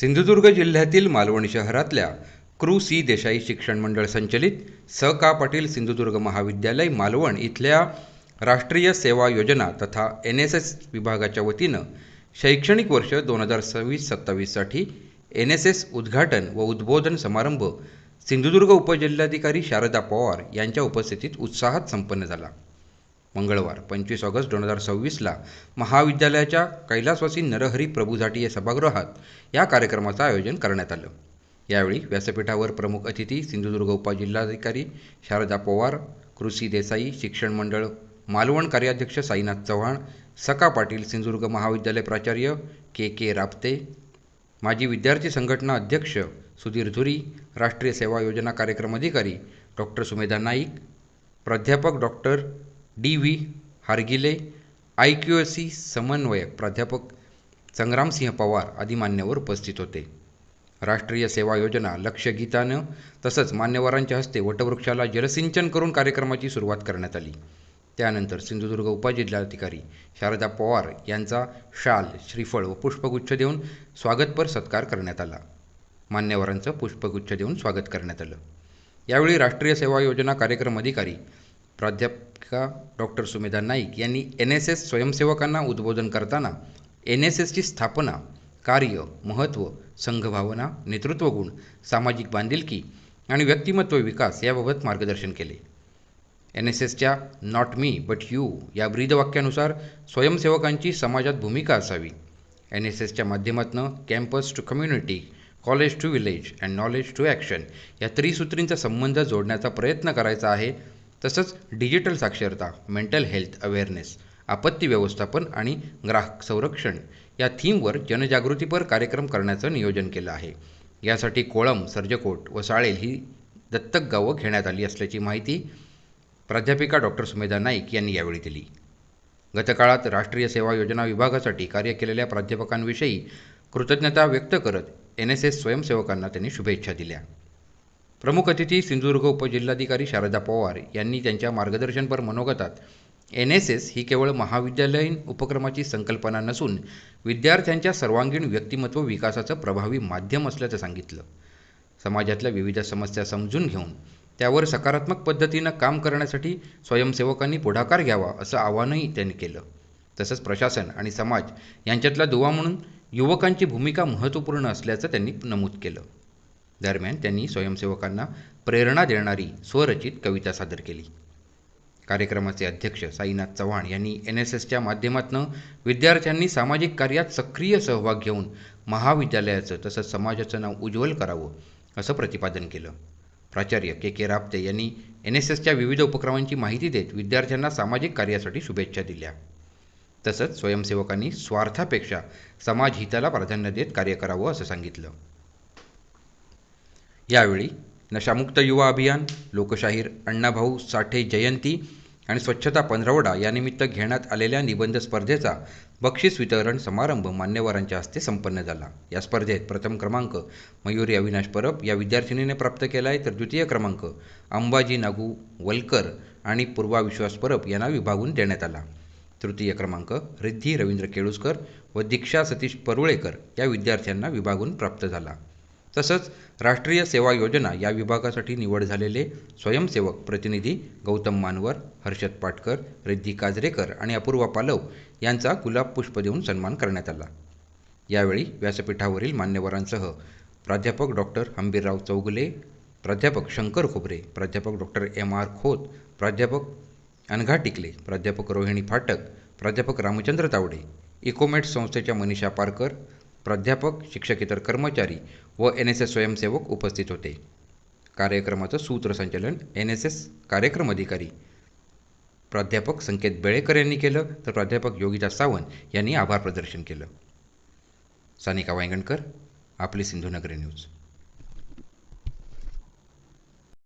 सिंधुदुर्ग जिल्ह्यातील मालवण शहरातल्या कृ. सी. देसाई शिक्षण मंडळ संचलित स. का. पाटील सिंधुदुर्ग महाविद्यालय मालवण इथल्या राष्ट्रीय सेवा योजना तथा NSS विभागाच्या वतीनं शैक्षणिक वर्ष 2026-27 साठी NSS उद्घाटन व उद्बोधन समारंभ सिंधुदुर्ग उपजिल्हाधिकारी शारदा पवार यांच्या उपस्थितीत उत्साहात संपन्न झाला. मंगळवार 25 ऑगस्ट 2026 ला महाविद्यालयाच्या कैलासवासी नरहरी प्रभू झाटिये सभागृहात या कार्यक्रमाचं आयोजन करण्यात आलं. यावेळी व्यासपीठावर प्रमुख अतिथी सिंधुदुर्ग उपजिल्हाधिकारी शारदा पवार, कृ. सी. देसाई शिक्षण मंडळ मालवण कार्याध्यक्ष साईनाथ चव्हाण, स. का. पाटील सिंधुदुर्ग महाविद्यालय प्राचार्य के. रापते, माजी विद्यार्थी संघटना अध्यक्ष सुधीर धुरी, राष्ट्रीय सेवा योजना कार्यक्रम अधिकारी डॉ. सुमेधा नाईक, प्राध्यापक डॉ. D.V. हारगिले, IQAC समन्वयक प्राध्यापक संग्रामसिंह पवार आदी मान्यवर उपस्थित होते. राष्ट्रीय सेवा योजना लक्ष्य गीतानं तसंच मान्यवरांच्या हस्ते वटवृक्षाला जलसिंचन करून कार्यक्रमाची सुरुवात करण्यात आली. त्यानंतर सिंधुदुर्ग उपजिल्हाधिकारी शारदा पवार यांचा शाल, श्रीफळ व पुष्पगुच्छ देऊन स्वागतपर सत्कार करण्यात आला. मान्यवरांचं पुष्पगुच्छ देऊन स्वागत करण्यात आलं. यावेळी राष्ट्रीय सेवा योजना कार्यक्रम अधिकारी प्राध्यापिका डॉ. सुमेधा नाईक यांनी NSS स्वयंसेवकांना उद्बोधन करताना NSSची स्थापना, कार्य, महत्त्व, संघभावना, नेतृत्वगुण, सामाजिक बांधिलकी आणि व्यक्तिमत्व विकास याबाबत मार्गदर्शन केले. NSSच्या नॉट मी बट यू या ब्रीदवाक्यानुसार स्वयंसेवकांची समाजात भूमिका असावी. NSSच्या माध्यमातून campus to community, college to village and knowledge to action या त्रिसूत्रींचा संबंध जोडण्याचा प्रयत्न करायचा आहे. तसंच डिजिटल साक्षरता, मेंटल हेल्थ अवेअरनेस, आपत्ती व्यवस्थापन आणि ग्राहक संरक्षण या थीमवर जनजागृतीपर कार्यक्रम करण्याचं नियोजन केलं आहे. यासाठी कोळम, सर्जकोट व साळेल ही दत्तक गावं घेण्यात आली असल्याची माहिती प्राध्यापिका डॉ. सुमेधा नाईक यांनी यावेळी दिली. गतकाळात राष्ट्रीय सेवा योजना विभागासाठी कार्य केलेल्या प्राध्यापकांविषयी कृतज्ञता व्यक्त करत NSS स्वयंसेवकांना त्यांनी शुभेच्छा दिल्या. प्रमुख अतिथी सिंधुदुर्ग उपजिल्हाधिकारी शारदा पवार यांनी त्यांच्या मार्गदर्शनपर मनोगतात NSS ही केवळ महाविद्यालयीन उपक्रमाची संकल्पना नसून विद्यार्थ्यांच्या सर्वांगीण व्यक्तिमत्व विकासाचं प्रभावी माध्यम असल्याचं सांगितलं. समाजातल्या विविध समस्या समजून घेऊन त्यावर सकारात्मक पद्धतीनं काम करण्यासाठी स्वयंसेवकांनी पुढाकार घ्यावा असं आवाहनही त्यांनी केलं. तसंच प्रशासन आणि समाज यांच्यातला दुवा म्हणून युवकांची भूमिका महत्त्वपूर्ण असल्याचं त्यांनी नमूद केलं. दरम्यान त्यांनी स्वयंसेवकांना प्रेरणा देणारी स्वरचित कविता सादर केली. कार्यक्रमाचे अध्यक्ष साईनाथ चव्हाण यांनी NSSच्या माध्यमातून विद्यार्थ्यांनी सामाजिक कार्यात सक्रिय सहभाग घेऊन महाविद्यालयाचं तसंच समाजाचं नाव उज्ज्वल करावं असं प्रतिपादन केलं. प्राचार्य के. रापते यांनी NSSच्या विविध उपक्रमांची माहिती देत विद्यार्थ्यांना सामाजिक कार्यासाठी शुभेच्छा दिल्या. तसंच स्वयंसेवकांनी स्वार्थापेक्षा समाजहिताला प्राधान्य देत कार्य करावं असं सांगितलं. यावेळी नशामुक्त युवा अभियान, लोकशाहीर अण्णाभाऊ साठे जयंती आणि स्वच्छता पंधरवडा यानिमित्त घेण्यात आलेल्या निबंध स्पर्धेचा बक्षीस वितरण समारंभ मान्यवरांच्या हस्ते संपन्न झाला. या स्पर्धेत प्रथम क्रमांक मयुरी अविनाश परब या विद्यार्थिनीने प्राप्त केला आहे, तर द्वितीय क्रमांक अंबाजी नागू वलकर आणि पूर्वा विश्वास परब यांना विभागून देण्यात आला. तृतीय क्रमांक रिद्धी रवींद्र केळुसकर व दीक्षा सतीश परुळेकर या विद्यार्थ्यांना विभागून प्राप्त झाला. तसंच राष्ट्रीय सेवा योजना या विभागासाठी निवड झालेले स्वयंसेवक प्रतिनिधी गौतम मानवर, हर्षद पाटकर, रिद्धी काजरेकर आणि अपूर्वा पालव यांचा गुलाब पुष्प देऊन सन्मान करण्यात आला. यावेळी व्यासपीठावरील मान्यवरांसह प्राध्यापक डॉ. हंबीरराव चौगुले, प्राध्यापक शंकर खोबरे, प्राध्यापक डॉ. M.R. खोत, प्राध्यापक अनघा टिकले, प्राध्यापक रोहिणी फाटक, प्राध्यापक रामचंद्र तावडे, इकोमेट संस्थेच्या मनीषा पारकर, प्राध्यापक, शिक्षकेतर कर्मचारी व NSS स्वयंसेवक उपस्थित होते. कार्यक्रमाचं सूत्रसंचालन NSS कार्यक्रम अधिकारी प्राध्यापक संकेत बेळेकर यांनी केलं, तर प्राध्यापक योगिता सावंत यांनी आभार प्रदर्शन केलं. सानिका वांगणकर, आपली सिंधुनगरी न्यूज.